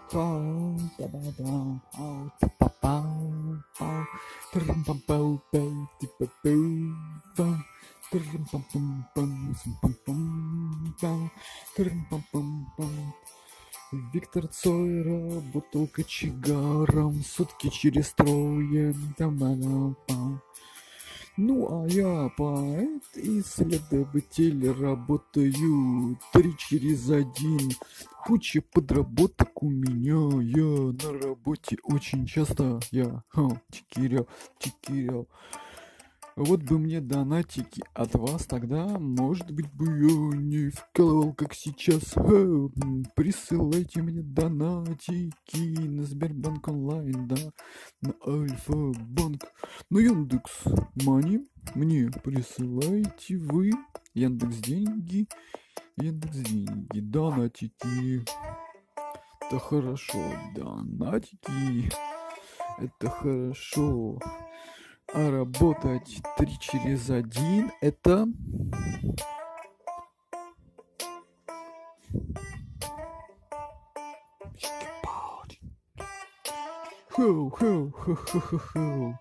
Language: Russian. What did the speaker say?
Пау, да-да-да, ау, па-па-пау, пау, трым-пам-пау, пау, ти-па-пау, пау, трым-пам-пам-пам, сим-пам-пам, пау, трым-пам-пам-пам. Виктор Цой работал кочегаром сутки через трое. Там-ба-дам-пам. Ну, а я поэт, исследователь, работаю 3 через 1. Куча подработок у меня, я на работе очень часто, чекирял. Вот бы мне донатики от вас, тогда, может быть, бы я не вкалывал, как сейчас. Присылайте мне донатики на Сбербанк онлайн, да, на Альфа-банк, на Яндекс Мани. Мне присылайте вы Яндекс деньги, донатики. Это хорошо, донатики. Это хорошо. А работать 3 через 1 это... Хоу-хоу-хоу-хоу-хоу.